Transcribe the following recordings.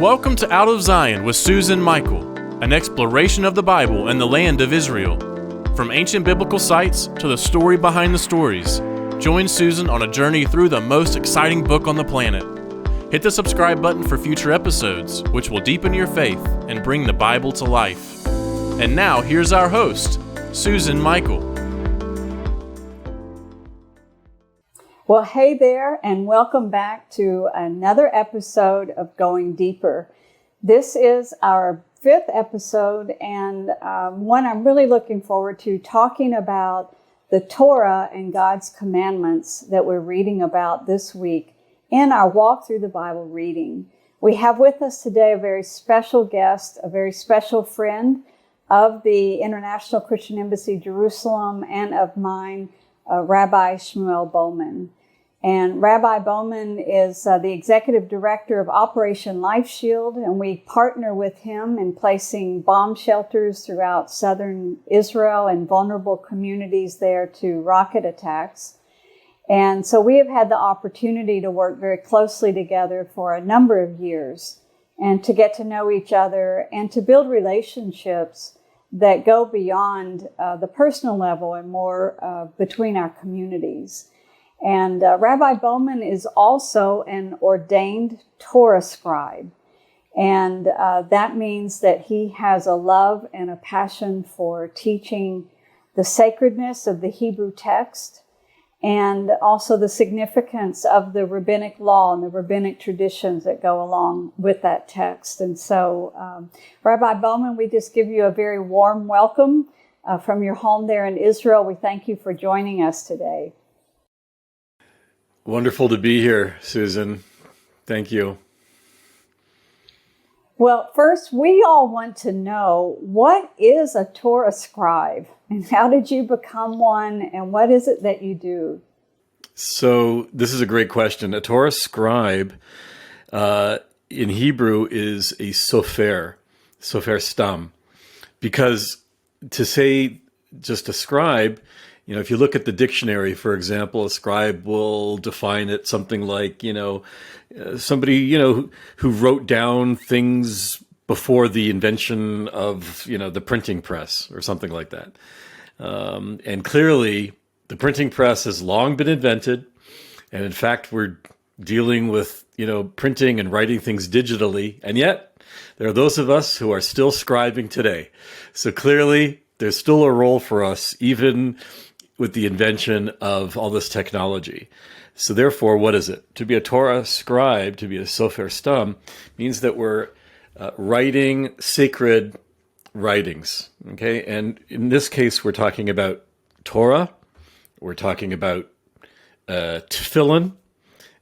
Welcome to Out of Zion with Susan Michael, an exploration of the Bible and the land of Israel. From ancient biblical sites to the story behind the stories, join Susan on a journey through the most exciting book on the planet. Hit the subscribe button for future episodes, which will deepen your faith and bring the Bible to life. And now, here's our host, Susan Michael. Well, hey there, and welcome back to another episode of Going Deeper. This is our 5th episode, and one I'm really looking forward to, talking about the Torah and God's commandments that we're reading about this week in our Walk Through the Bible reading. We have with us today a very special guest, a very special friend of the International Christian Embassy Jerusalem and of mine, Rabbi Shmuel Bowman. And Rabbi Bowman is the executive director of Operation Life Shield, and we partner with him in placing bomb shelters throughout southern Israel and vulnerable communities there to rocket attacks. And so we have had the opportunity to work very closely together for a number of years and to get to know each other and to build relationships that go beyond the personal level and more between our communities. And Rabbi Bowman is also an ordained Torah Scribe. And that means that he has a love and a passion for teaching the sacredness of the Hebrew text and also the significance of the rabbinic law and the rabbinic traditions that go along with that text. And so, Rabbi Bowman, we just give you a very warm welcome from your home there in Israel. We thank you for joining us today. Wonderful to be here, Susan. Thank you. Well, first, we all want to know, what is a Torah Scribe? And how did you become one? And what is it that you do? So this is a great question. A Torah Scribe in Hebrew is a sofer stam. Because to say just a scribe, if you look at the dictionary, for example, a scribe will define it something like, somebody, who wrote down things before the invention of, the printing press or something like that. And clearly, the printing press has long been invented. And in fact, we're dealing with, printing and writing things digitally. And yet, there are those of us who are still scribing today. So clearly, there's still a role for us, even with the invention of all this technology. So therefore, what is it? To be a Torah scribe, to be a sofer stam, means that we're writing sacred writings, okay? And in this case, we're talking about Torah, we're talking about tefillin,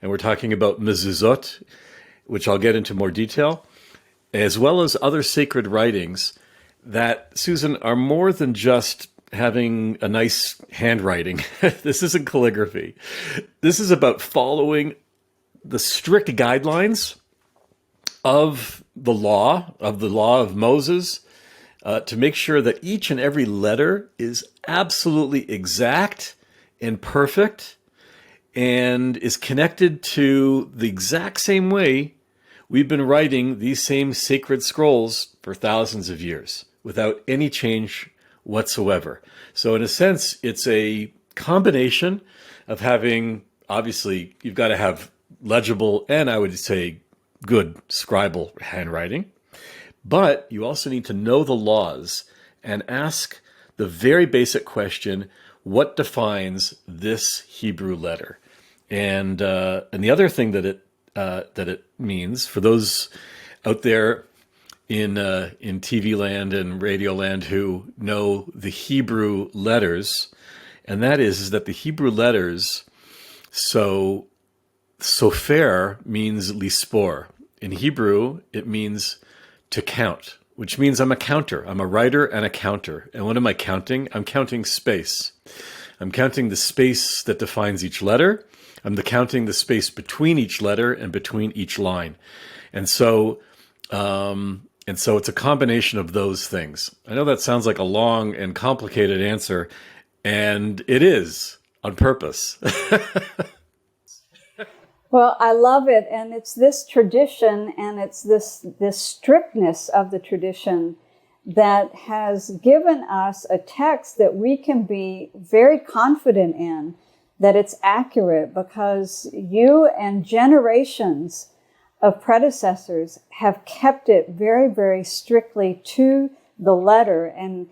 and we're talking about mezuzot, which I'll get into more detail, as well as other sacred writings that, Susan, are more than just having a nice handwriting. This isn't calligraphy. This is about following the strict guidelines of the law of Moses, to make sure that each and every letter is absolutely exact and perfect and is connected to the exact same way we've been writing these same sacred scrolls for thousands of years without any change whatsoever. So in a sense, it's a combination of having, obviously, you've got to have legible and, I would say, good scribal handwriting, but you also need to know the laws and ask the very basic question, what defines this Hebrew letter? And the other thing that it means, for those out there in TV land and radio land who know the Hebrew letters, and that is that the Hebrew letters, so sofer means lispor. In Hebrew, it means to count, which means I'm a counter. I'm a writer and a counter. And what am I counting? I'm counting space. I'm counting the space that defines each letter. I'm counting the space between each letter and between each line. And so it's a combination of those things. I know that sounds like a long and complicated answer, and it is on purpose. Well, I love it, and it's this tradition, and it's this strictness of the tradition that has given us a text that we can be very confident in, that it's accurate, because you and generations of predecessors have kept it very, very strictly to the letter. And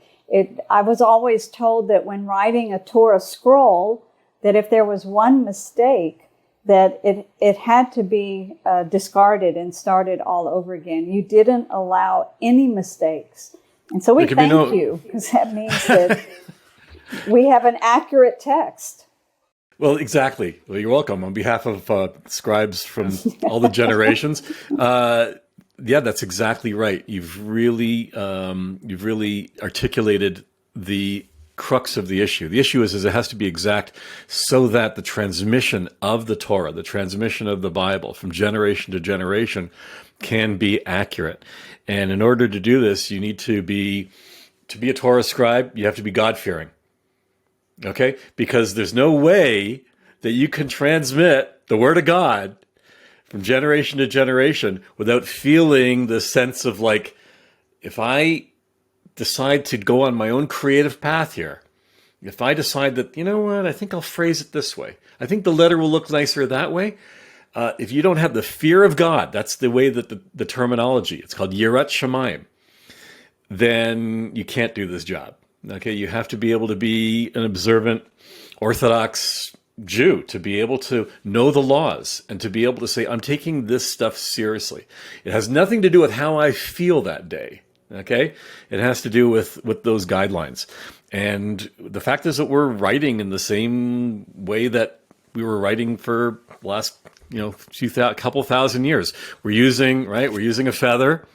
I was always told that when writing a Torah scroll, that if there was one mistake, that it had to be discarded and started all over again. You didn't allow any mistakes. And so we thank you, because that means that we have an accurate text. Well, exactly. Well, you're welcome. On behalf of scribes from all the generations, yeah, that's exactly right. You've really articulated the crux of the issue. The issue is it has to be exact so that the transmission of the Torah, the transmission of the Bible from generation to generation can be accurate. And in order to do this, you need to be a Torah scribe, you have to be God-fearing. Okay? Because there's no way that you can transmit the Word of God from generation to generation without feeling the sense of, like, if I decide to go on my own creative path here, if I decide that, you know what, I think I'll phrase it this way, I think the letter will look nicer that way. If you don't have the fear of God, that's the way that the terminology, it's called Yirat Shamayim, then you can't do this job. Okay, you have to be able to be an observant Orthodox Jew, to be able to know the laws and to be able to say, I'm taking this stuff seriously. It has nothing to do with how I feel that day. Okay, it has to do with those guidelines. And the fact is that we're writing in the same way that we were writing for the last, couple thousand years. We're using a feather.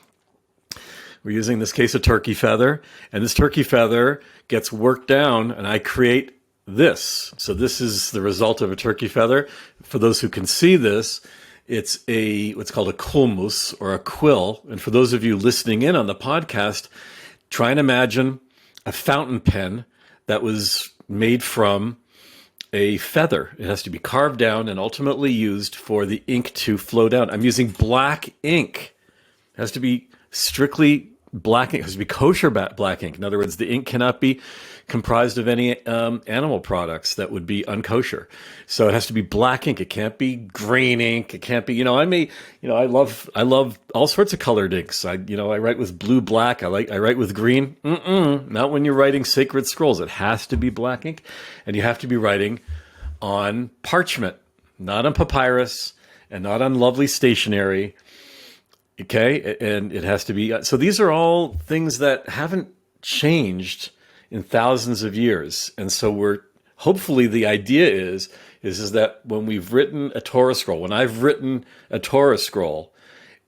We're using, in this case, a turkey feather, and this turkey feather gets worked down, and I create this. So this is the result of a turkey feather. For those who can see this, it's what's called a kulmus, or a quill. And for those of you listening in on the podcast, try and imagine a fountain pen that was made from a feather. It has to be carved down and ultimately used for the ink to flow down. I'm using black ink. It has to be strictly black ink. It has to be kosher black ink. In other words, the ink cannot be comprised of any animal products that would be unkosher. So it has to be black ink. It can't be green ink. It can't be, I love all sorts of colored inks. I write with blue, black. I write with green. Not when you're writing sacred scrolls. It has to be black ink, and you have to be writing on parchment, not on papyrus, and not on lovely stationery. Okay, and it has to be. So these are all things that haven't changed in thousands of years, and so hopefully the idea is that when we've written a Torah scroll, when I've written a Torah scroll,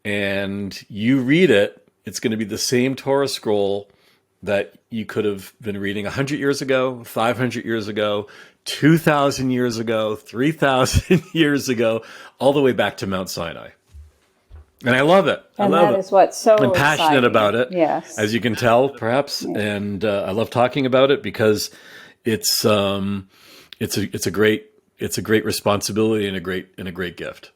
and you read it, it's going to be the same Torah scroll that you could have been reading 100 years ago, 500 years ago, 2,000 years ago, 3,000 years ago, all the way back to Mount Sinai. And I love it. And that is what's so I'm passionate exciting about it, yes, as you can tell, perhaps. Yeah. And I love talking about it because it's a great responsibility and a great gift.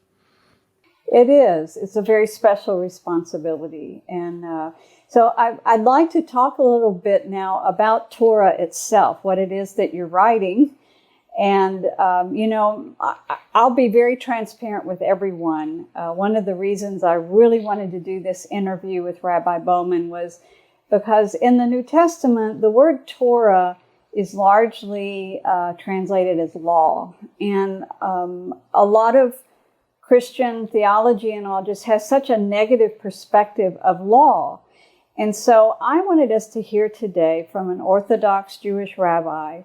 It is. It's a very special responsibility, and so I'd like to talk a little bit now about Torah itself, what it is that you're writing. And, I'll be very transparent with everyone. One of the reasons I really wanted to do this interview with Rabbi Bowman was because in the New Testament, the word Torah is largely translated as law. And a lot of Christian theology and all just has such a negative perspective of law. And so I wanted us to hear today from an Orthodox Jewish rabbi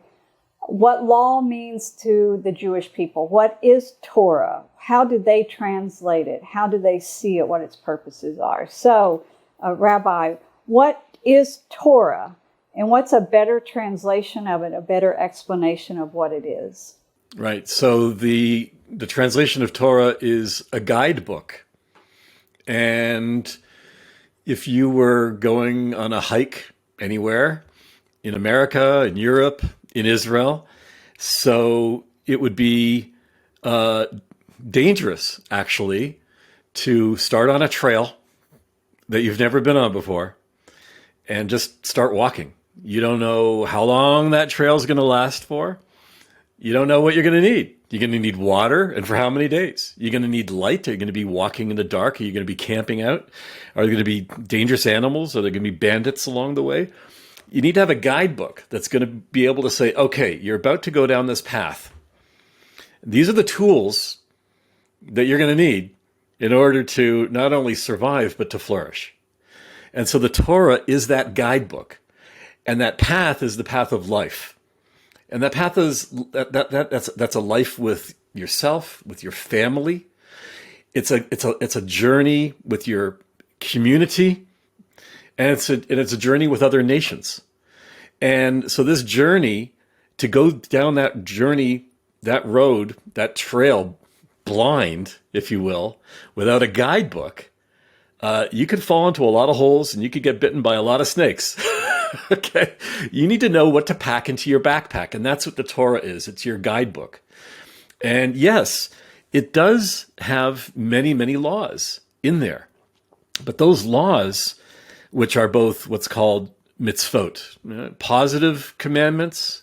what law means to the Jewish people. What is Torah? How do they translate it? How do they see it? What its purposes are? So, Rabbi, what is Torah? And what's a better translation of it, a better explanation of what it is? Right. So the translation of Torah is a guidebook. And if you were going on a hike anywhere in America, in Europe, in Israel, so it would be dangerous, actually, to start on a trail that you've never been on before and just start walking. You don't know how long that trail is going to last for. You don't know what you're going to need. You're going to need water, and for how many days? You're going to need light. Are you going to be walking in the dark? Are you going to be camping out? Are there going to be dangerous animals? Are there going to be bandits along the way? You need to have a guidebook that's going to be able to say, okay, you're about to go down this path. These are the tools that you're going to need in order to not only survive, but to flourish. And so the Torah is that guidebook. And that path is the path of life. And that path is that's a life with yourself, with your family. It's a journey with your community, and it's a journey with other nations. And so this journey, to go down that journey, that road, that trail, blind, if you will, without a guidebook, you could fall into a lot of holes and you could get bitten by a lot of snakes. Okay, you need to know what to pack into your backpack, and that's what the Torah is. It's your guidebook. And yes, it does have many, many laws in there. But those laws, which are both what's called mitzvot, positive commandments,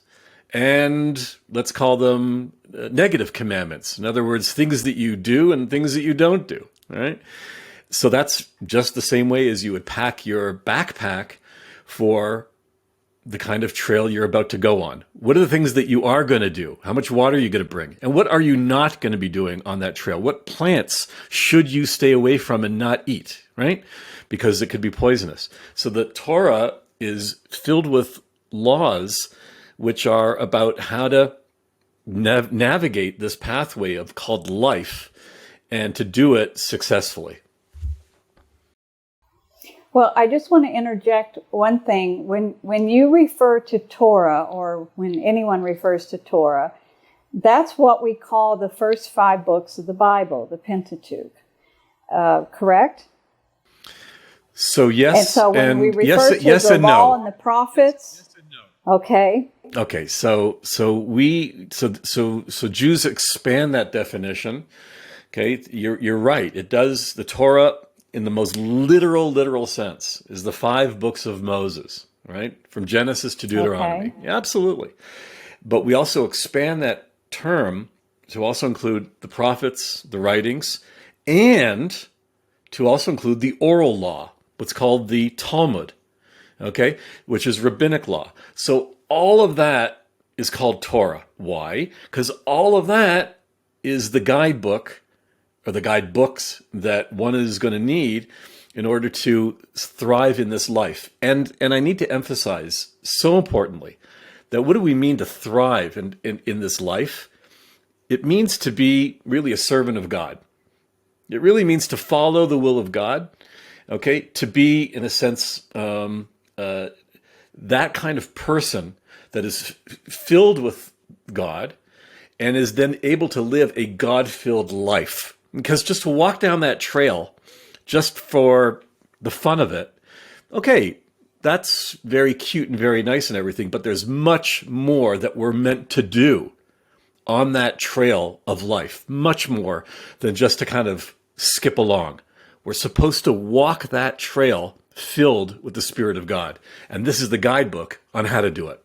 and let's call them negative commandments. In other words, things that you do and things that you don't do, right? So that's just the same way as you would pack your backpack for the kind of trail you're about to go on. What are the things that you are going to do? How much water are you going to bring? And what are you not going to be doing on that trail? What plants should you stay away from and not eat, right? Because it could be poisonous. So the Torah is filled with laws which are about how to navigate this pathway of called life and to do it successfully. Well, I just want to interject one thing. When you refer to Torah, or when anyone refers to Torah, that's what we call the first 5 books of the Bible, the Pentateuch. Correct? So yes, and so when we refer to yes the and law no. and the prophets, yes and no. Okay. Okay, so Jews expand that definition. Okay, you're right. It does. The Torah, in the most literal sense, is the 5 books of Moses, right? From Genesis to Deuteronomy. Okay. Yeah, absolutely. But we also expand that term to also include the prophets, the writings, and to also include the oral law, what's called the Talmud, okay, which is rabbinic law. So all of that is called Torah. Why? Because all of that is the guidebook, or the guidebooks, that one is going to need in order to thrive in this life. And I need to emphasize, so importantly, that what do we mean to thrive in this life? It means to be really a servant of God. It really means to follow the will of God, okay? To be, in a sense, that kind of person that is filled with God and is then able to live a God-filled life. Because just to walk down that trail, just for the fun of it, okay, that's very cute and very nice and everything, but there's much more that we're meant to do on that trail of life, much more than just to kind of skip along. We're supposed to walk that trail filled with the Spirit of God. And this is the guidebook on how to do it.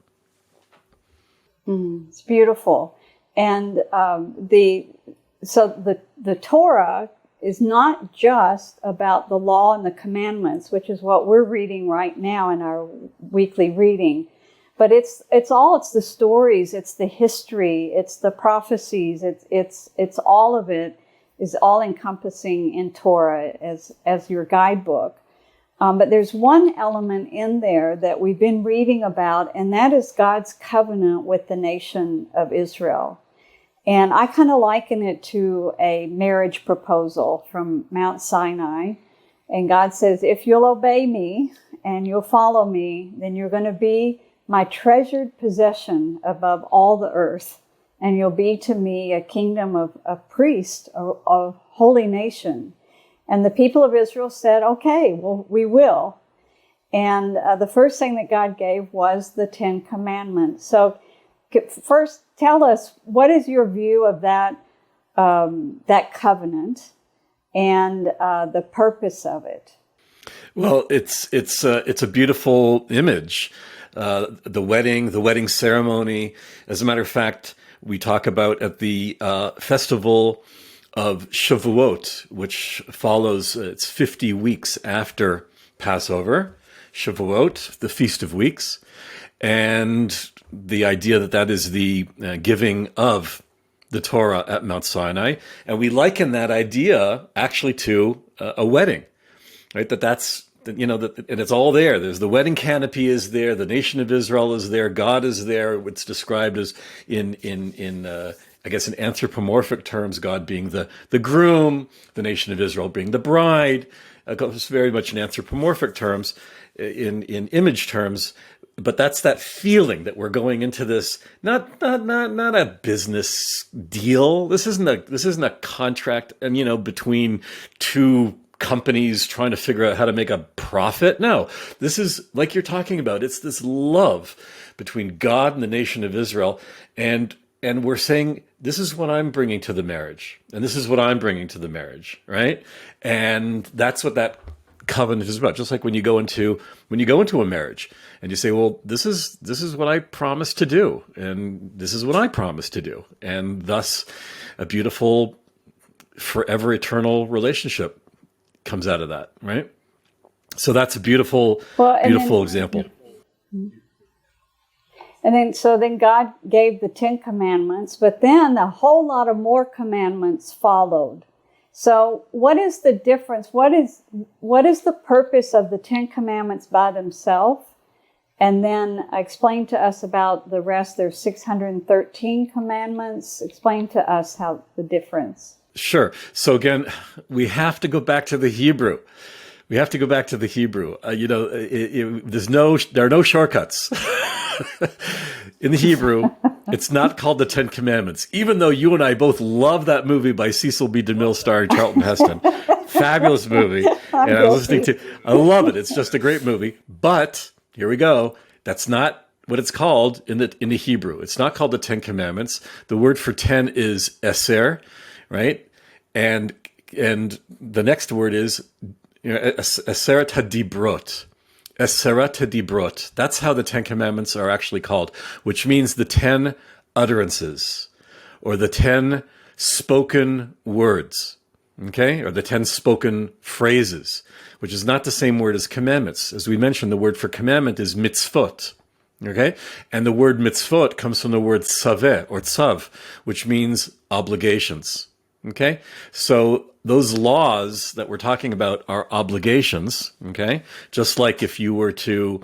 It's beautiful. And the Torah is not just about the law and the commandments, which is what we're reading right now in our weekly reading. But it's the stories, it's the history, it's the prophecies, it's all of it is all encompassing in Torah as your guidebook. But there's one element in there that we've been reading about, and that is God's covenant with the nation of Israel. And I kind of liken it to a marriage proposal from Mount Sinai. And God says, if you'll obey me and you'll follow me, then you're going to be my treasured possession above all the earth. And you'll be to me a kingdom of priests, a holy nation. And the people of Israel said, okay, well, we will. And the first thing that God gave was the 10 Commandments. So first, tell us, what is your view of that that covenant and the purpose of it? Well, it's a beautiful image. The wedding ceremony. As a matter of fact, we talk about at the festival of Shavuot, which follows. It's 50 weeks after Passover. Shavuot, the Feast of Weeks, and the idea that is the giving of the Torah at Mount Sinai, and we liken that idea actually to a wedding. Right, that's and it's all there. There's the wedding canopy is there. The nation of Israel is there. God is there. It's described as in I guess in anthropomorphic terms, God being the groom, the nation of Israel being the bride. It's very much in anthropomorphic terms, in image terms. But that's that feeling that we're going into this not a business deal. This isn't a contract, and between two companies trying to figure out how to make a profit. No, this is like you're talking about. It's this love between God and the nation of Israel, and we're saying this is what I'm bringing to the marriage, and this is what I'm bringing to the marriage, right? And that's what that covenant is about. Just like when you go into a marriage and you say, well, this is what I promised to do, and this is what I promised to do, and thus a beautiful, forever eternal relationship comes out of that, right? So that's a beautiful example. And then God gave the 10 commandments, but then a whole lot of more commandments followed. So what is the difference? What is the purpose of the 10 commandments by themselves? And then explain to us about the rest. There's 613 commandments. Explain to us how the difference. Sure. So again, we have to go back to the Hebrew. There are no shortcuts. In the Hebrew, it's not called the Ten Commandments, even though you and I both love that movie by Cecil B. DeMille starring Charlton Heston. Fabulous movie. And I love it. It's just a great movie. But here we go. That's not what it's called in the Hebrew. It's not called the Ten Commandments. The word for 10 is eser. Right, and the next word is Aseret Hadibrot. Aseret Hadibrot. That's how the 10 Commandments are actually called, which means the 10 utterances, or the 10 spoken words. Okay, or the 10 spoken phrases, which is not the same word as commandments. As we mentioned, the word for commandment is mitzvot. Okay, and the word mitzvot comes from the word tzaveh or tzav, which means obligations. Okay, so those laws that we're talking about are obligations. Okay, just like if you were to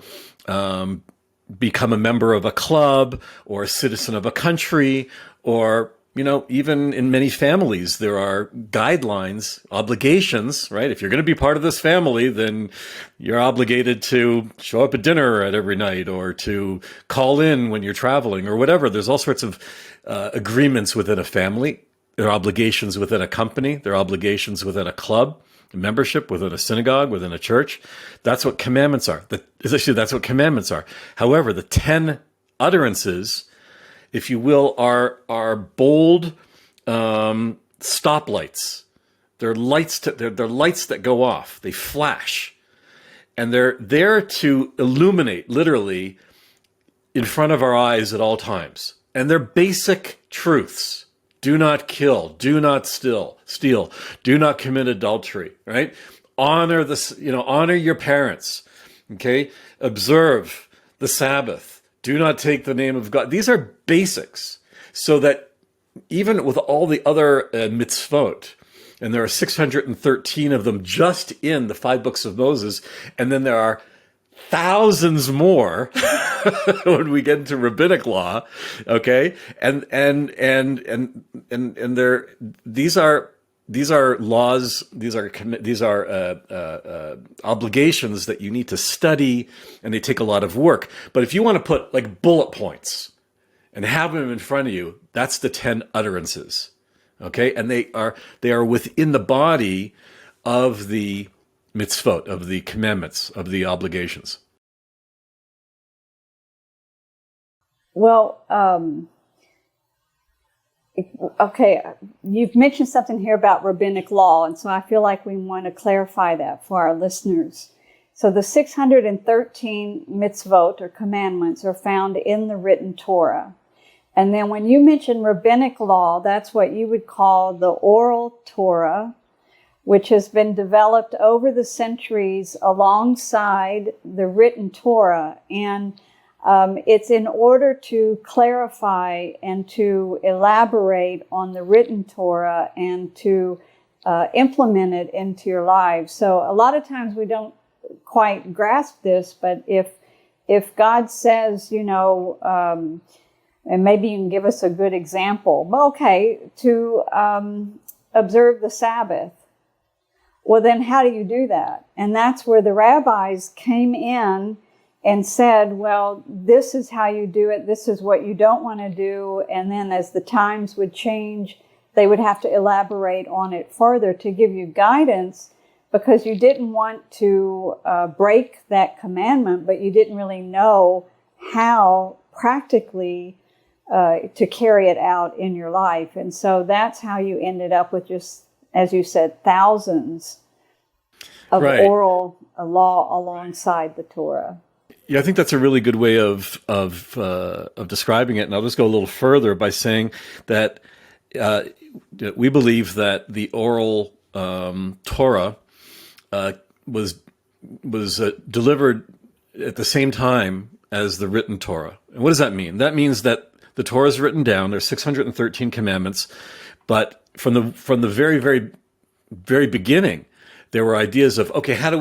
become a member of a club or a citizen of a country, or even in many families, there are guidelines, obligations, right? If you're going to be part of this family, then you're obligated to show up at dinner at every night, or to call in when you're traveling, or whatever. There's all sorts of agreements within a family. There are obligations within a company. There are obligations within a club, membership within a synagogue, within a church. That's what commandments are. That's what commandments are. However, the 10 utterances, if you will, are bold stoplights. They're lights that go off. They flash, and they're there to illuminate, literally, in front of our eyes at all times. And they're basic truths. Do not kill. Do not steal. Do not commit adultery. Right? Honor honor your parents. Okay. Observe the Sabbath. Do not take the name of God. These are basics, so that even with all the other mitzvot, and there are 613 of them just in the 5 books of Moses, and then there are thousands more when we get into rabbinic law, okay? And these are laws, these are obligations that you need to study, and they take a lot of work. But if you want to put like bullet points and have them in front of you, that's the 10 utterances, okay? And they are within the body of the mitzvot, of the commandments, of the obligations. Well, Okay, you've mentioned something here about rabbinic law, and so I feel like we want to clarify that for our listeners. So the 613 mitzvot, or commandments, are found in the written Torah. And then when you mention rabbinic law, that's what you would call the oral Torah, which has been developed over the centuries alongside the written Torah. And it's in order to clarify and to elaborate on the written Torah and to implement it into your lives. So a lot of times we don't quite grasp this, but if God says, and maybe you can give us a good example, well, okay, to observe the Sabbath. Well, then how do you do that? And that's where the rabbis came in and said, well, this is how you do it. This is what you don't want to do. And then as the times would change, they would have to elaborate on it further to give you guidance, because you didn't want to break that commandment, but you didn't really know how practically to carry it out in your life. And so that's how you ended up with just, as you said, thousands of oral law alongside the Torah. Yeah, I think that's a really good way of describing it. And I'll just go a little further by saying that we believe that the oral Torah was delivered at the same time as the written Torah. And what does that mean? That means that the Torah is written down. There's 613 commandments, but from the very, very, very beginning, there were ideas of, okay, how do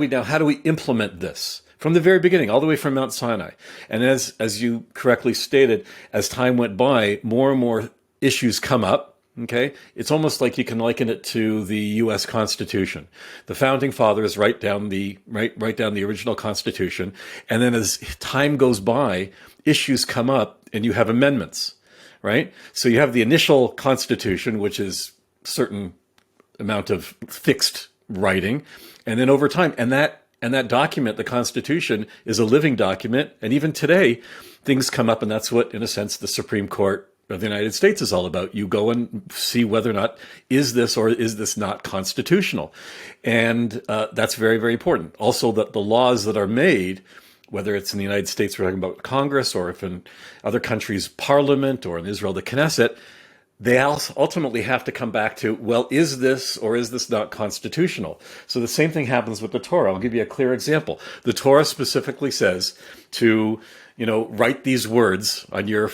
we implement this? From the very beginning, all the way from Mount Sinai. And as you correctly stated, as time went by, more and more issues come up. Okay, it's almost like you can liken it to the U.S. Constitution. The founding fathers write down the original Constitution, and then as time goes by, issues come up, and you have amendments. Right, so you have the initial Constitution, which is a certain amount of fixed writing, and then over time, and that document, the Constitution, is a living document, and even today, things come up, and that's what, in a sense, the Supreme Court of the United States is all about. You go and see whether or not is this or is this not constitutional. And that's very, very important. Also, that the laws that are made, whether it's in the United States, we're talking about Congress, or if in other countries, Parliament, or in Israel, the Knesset, they ultimately have to come back to, well, is this or is this not constitutional? So the same thing happens with the Torah. I'll give you a clear example. The Torah specifically says to write these words on your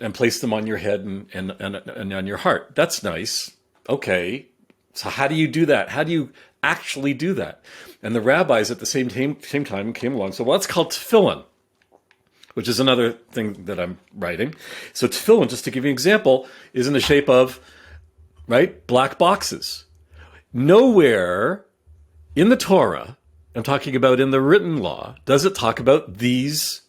and place them on your head and on your heart. That's nice. Okay. So how do you do that? How do you actually do that? And the rabbis at the same time came along. So, well, it's called tefillin, which is another thing that I'm writing. So tefillin, just to give you an example, is in the shape of, black boxes. Nowhere in the Torah, I'm talking about in the written law, does it talk about these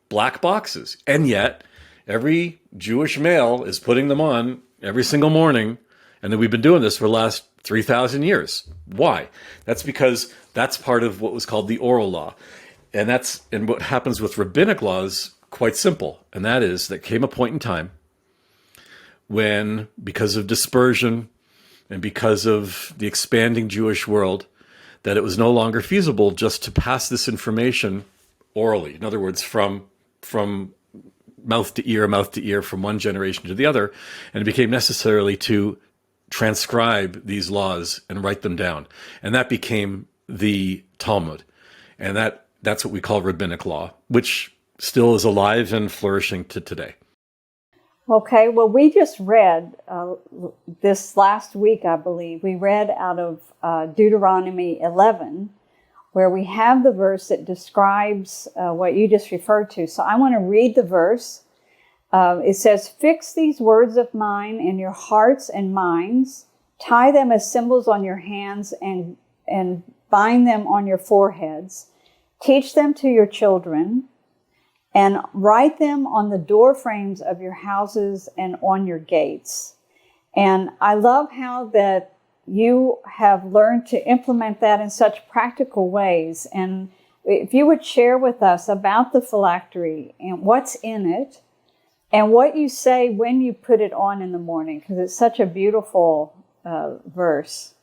black boxes. And yet, every Jewish male is putting them on every single morning, and then we've been doing this for the last 3,000 years. Why? That's because that's part of what was called the oral law. And what happens with rabbinic law is quite simple. And that is, there came a point in time when, because of dispersion and because of the expanding Jewish world, that it was no longer feasible just to pass this information orally. In other words, from mouth to ear, from one generation to the other. And it became necessary to transcribe these laws and write them down. And that became the Talmud. And that's what we call rabbinic law, which still is alive and flourishing to today. Okay, well, we just read this last week, I believe, we read out of Deuteronomy 11, where we have the verse that describes what you just referred to. So I want to read the verse. It says, "Fix these words of mine in your hearts and minds, tie them as symbols on your hands and bind them on your foreheads. Teach them to your children and write them on the door frames of your houses and on your gates." And I love how that you have learned to implement that in such practical ways. And if you would share with us about the phylactery and what's in it, and what you say when you put it on in the morning, because it's such a beautiful verse.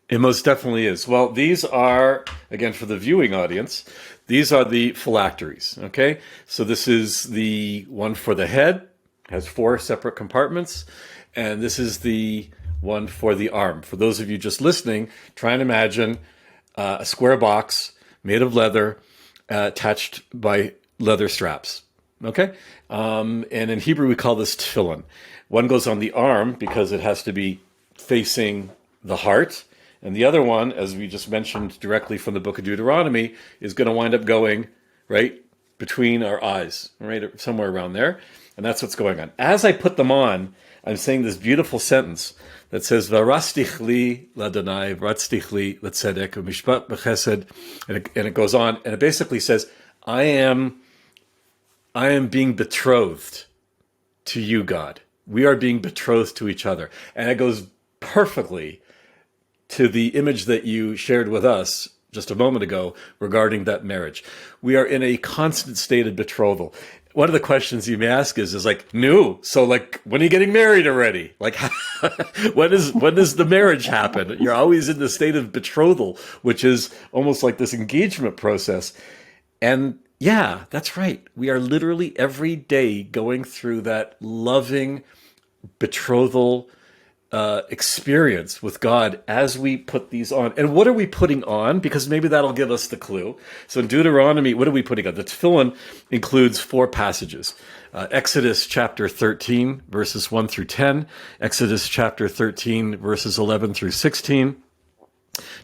It most definitely is. Well, these are, again, for the viewing audience, these are the phylacteries, okay? So this is the one for the head, has 4 separate compartments, and this is the one for the arm. For those of you just listening, try and imagine a square box made of leather, attached by leather straps, okay? And in Hebrew, we call this tefillin. One goes on the arm because it has to be facing the heart, and the other one, as we just mentioned directly from the book of Deuteronomy, is going to wind up going right between our eyes, right somewhere around there. And that's what's going on. As I put them on, I'm saying this beautiful sentence that says, "V'rastich li l'Adonai, v'rastich li l'tzedek, u'mishpat b'chesed," and it goes on, and it basically says, I am being betrothed to you, God. We are being betrothed to each other. And it goes perfectly to the image that you shared with us just a moment ago regarding that marriage. We are in a constant state of betrothal. One of the questions you may ask is like, no, so like, when are you getting married already? Like, when does the marriage happen? You're always in the state of betrothal, which is almost like this engagement process. And yeah, that's right. We are literally every day going through that loving betrothal experience with God as we put these on. And what are we putting on? Because maybe that'll give us the clue. So in Deuteronomy, what are we putting on? The tefillin includes 4 passages. Exodus chapter 13, verses 1 through 10. Exodus chapter 13, verses 11 through 16.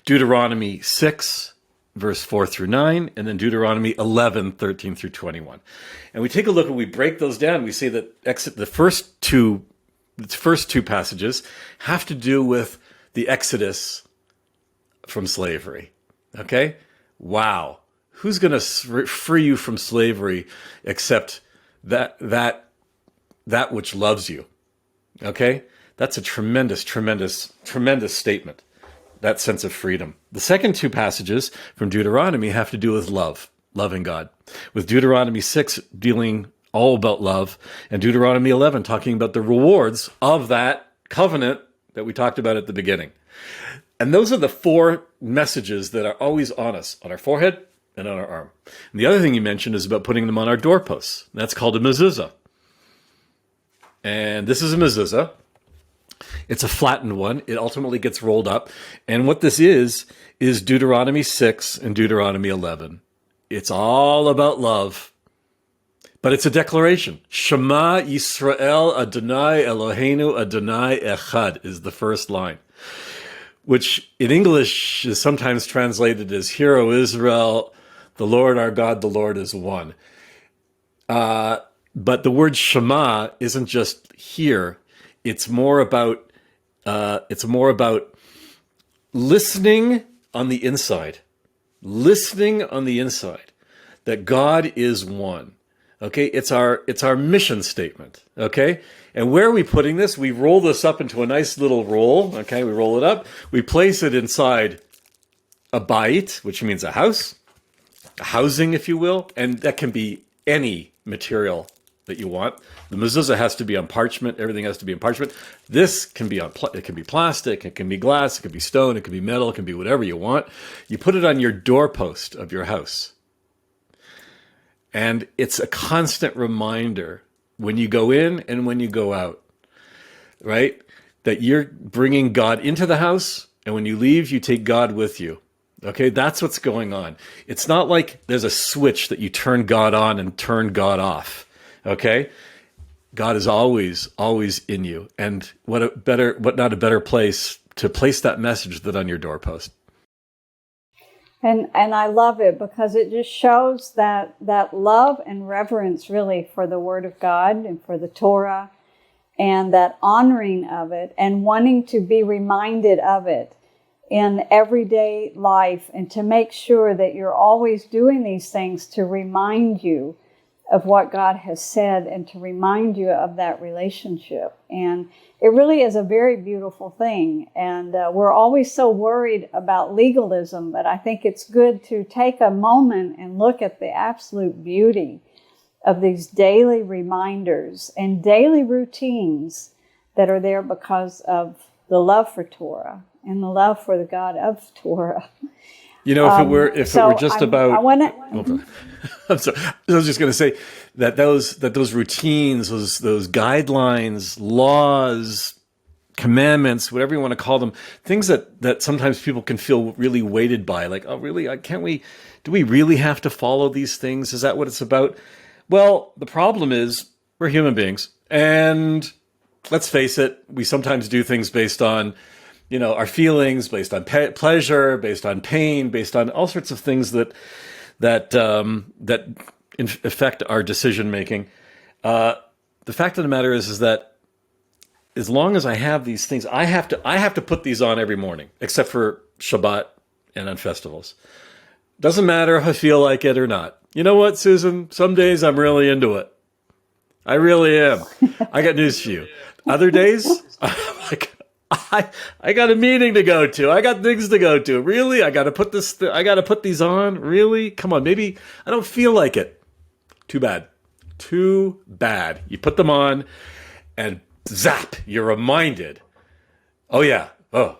Deuteronomy 6, verse 4 through 9. And then Deuteronomy 11, 13 through 21. And we take a look and we break those down. We say that the first two passages have to do with the Exodus from slavery. Okay? Wow. Who's going to free you from slavery except that which loves you? Okay? That's a tremendous, tremendous, tremendous statement. That sense of freedom. The second 2 passages from Deuteronomy have to do with love, loving God. With Deuteronomy 6 dealing all about love, and Deuteronomy 11 talking about the rewards of that covenant that we talked about at the beginning. And those are the 4 messages that are always on us, on our forehead and on our arm. And the other thing you mentioned is about putting them on our doorposts. That's called a mezuzah. And this is a mezuzah. It's a flattened one. It ultimately gets rolled up. And what this is Deuteronomy 6 and Deuteronomy 11. It's all about love. But it's a declaration. Shema Yisrael Adonai Eloheinu Adonai Echad is the first line, which in English is sometimes translated as, "Hear, O Israel, the Lord our God, the Lord is one." But the word Shema isn't just hear. It's more about listening on the inside. Listening on the inside that God is one. Okay, it's our mission statement, okay? And where are we putting this? We roll this up into a nice little roll, okay? We roll it up. We place it inside a bait, which means a house, a housing, if you will, and that can be any material that you want. The mezuzah has to be on parchment. Everything has to be on parchment. This can be it can be plastic, it can be glass, it can be stone, it can be metal, it can be whatever you want. You put it on your doorpost of your house. And it's a constant reminder when you go in and when you go out, right? That you're bringing God into the house, and when you leave, you take God with you. Okay, that's what's going on. It's not like there's a switch that you turn God on and turn God off. Okay? God is always, always in you. And what not a better place to place that message than on your doorpost. And I love it because it just shows that love and reverence really for the Word of God and for the Torah, and that honoring of it and wanting to be reminded of it in everyday life, and to make sure that you're always doing these things to remind you of what God has said and to remind you of that relationship. And it really is a very beautiful thing. And we're always so worried about legalism, but I think it's good to take a moment and look at the absolute beauty of these daily reminders and daily routines that are there because of the love for Torah and the love for the God of Torah. You know, if it were just about, I want to. I'm sorry. I was just going to say that those routines, those guidelines, laws, commandments, whatever you want to call them, things that sometimes people can feel really weighted by, like, oh, really? Do we really have to follow these things? Is that what it's about? Well, the problem is we're human beings, and let's face it, we sometimes do things based on, our feelings, based on pleasure, based on pain, based on all sorts of things that affect our decision making. The fact of the matter is that as long as I have these things, I have to put these on every morning, except for Shabbat and on festivals. Doesn't matter if I feel like it or not. You know what, Susan? Some days I'm really into it. I really am. I got news for you. Other days, I'm like, I got a meeting to go to. I got things to go to. Really? I got to put these on? Really? Come on, maybe I don't feel like it. Too bad. Too bad. You put them on and zap, you're reminded. Oh yeah. Oh,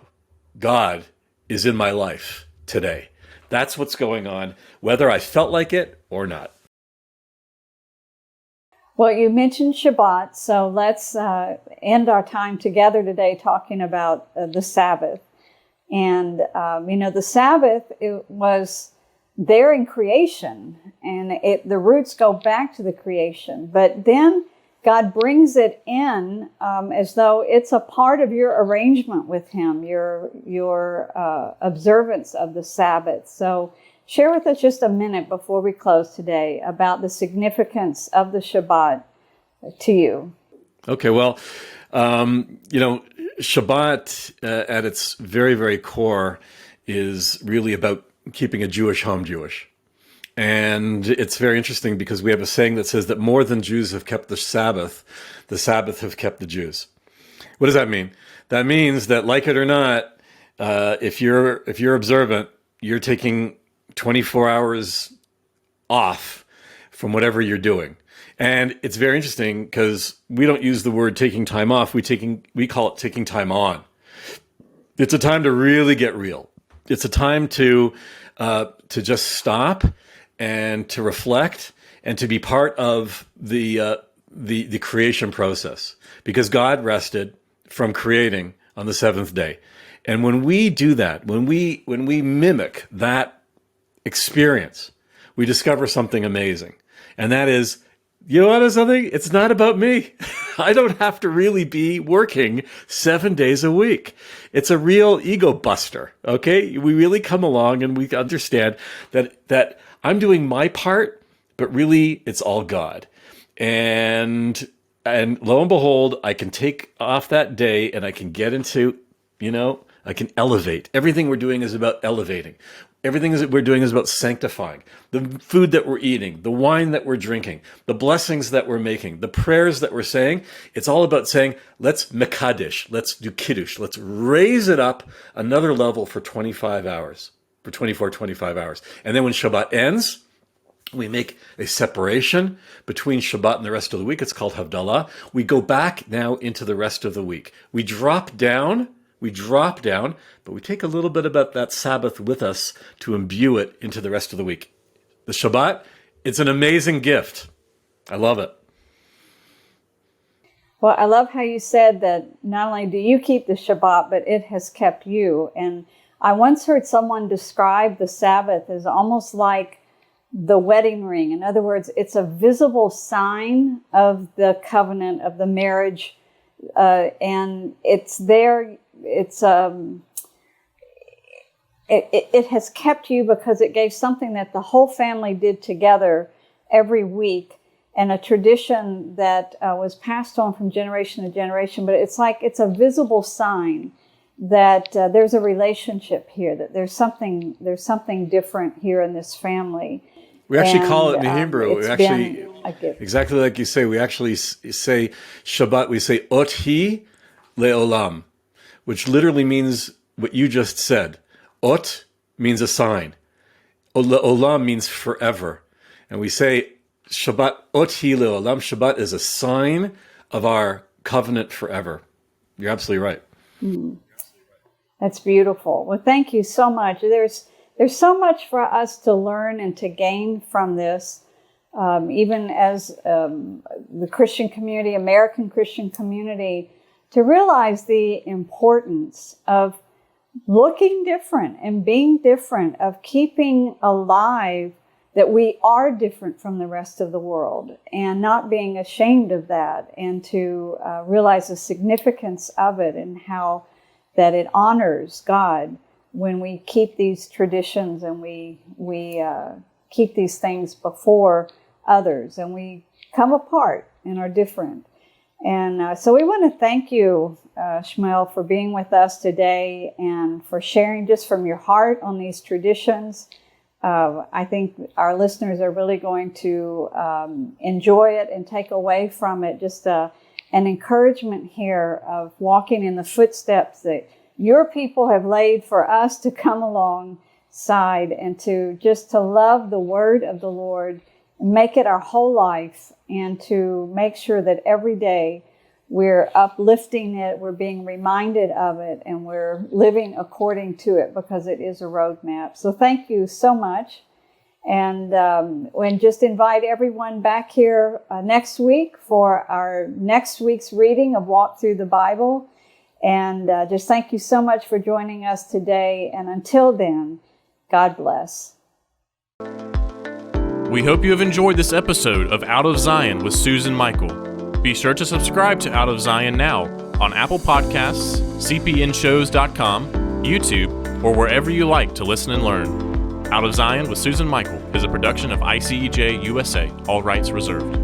God is in my life today. That's what's going on, whether I felt like it or not. Well, you mentioned Shabbat, so let's end our time together today talking about the Sabbath. And, the Sabbath, it was there in creation, and the roots go back to the creation. But then God brings it in as though it's a part of your arrangement with Him, your observance of the Sabbath. So share with us just a minute before we close today about the significance of the Shabbat to you. Okay, well, Shabbat at its very, very core is really about keeping a Jewish home Jewish. And it's very interesting because we have a saying that says that more than Jews have kept the Sabbath have kept the Jews. What does that mean? That means that, like it or not, if you're observant, you're taking 24 hours off from whatever you're doing. And it's very interesting because we don't use the word taking time off. We call it taking time on. It's a time to really get real. It's a time to just stop and to reflect and to be part of the creation process, because God rested from creating on the seventh day. And when we do that, when we mimic that experience, we discover something amazing. And that is, you know something? It's not about me. I don't have to really be working 7 days a week. It's a real ego buster, okay? We really come along and we understand that I'm doing my part, but really it's all God. And lo and behold, I can take off that day and I can get into, I can elevate. Everything we're doing is about elevating. Everything that we're doing is about sanctifying. The food that we're eating, the wine that we're drinking, the blessings that we're making, the prayers that we're saying, it's all about saying, let's mekadesh, let's do kiddush, let's raise it up another level for 25 hours, for 25 hours. And then when Shabbat ends, we make a separation between Shabbat and the rest of the week. It's called Havdalah. We go back now into the rest of the week. We drop down, but we take a little bit about that Sabbath with us to imbue it into the rest of the week. The Shabbat, it's an amazing gift. I love it. Well, I love how you said that not only do you keep the Shabbat, but it has kept you. And I once heard someone describe the Sabbath as almost like the wedding ring. In other words, it's a visible sign of the covenant, of the marriage, and it's there. It has kept you because it gave something that the whole family did together every week, and a tradition that was passed on from generation to generation. But it's like it's a visible sign that there's a relationship here, that there's something different here in this family. We actually call it in the Hebrew. We actually, exactly like you say, we actually say Shabbat. We say Ot-hi le'olam, which literally means what you just said. Ot means a sign. Olam means forever. And we say Shabbat oti le'olam. Shabbat is a sign of our covenant forever. You're absolutely right. That's beautiful. Well, thank you so much. There's so much for us to learn and to gain from this, even as the Christian community, American Christian community, to realize the importance of looking different and being different, of keeping alive that we are different from the rest of the world and not being ashamed of that, and to realize the significance of it and how that it honors God when we keep these traditions and we keep these things before others and we come apart and are different. And so we want to thank you, Shmuel, for being with us today and for sharing just from your heart on these traditions. I think our listeners are really going to enjoy it and take away from it just an encouragement here of walking in the footsteps that your people have laid for us to come alongside and to love the word of the Lord, make it our whole life, and to make sure that every day we're uplifting it, we're being reminded of it, and we're living according to it because it is a roadmap. So thank you so much. And just invite everyone back here next week for our next week's reading of Walk Through the Bible. And just thank you so much for joining us today. And until then, God bless. We hope you have enjoyed this episode of Out of Zion with Susan Michael. Be sure to subscribe to Out of Zion now on Apple Podcasts, cpnshows.com, YouTube, or wherever you like to listen and learn. Out of Zion with Susan Michael is a production of ICEJ USA, all rights reserved.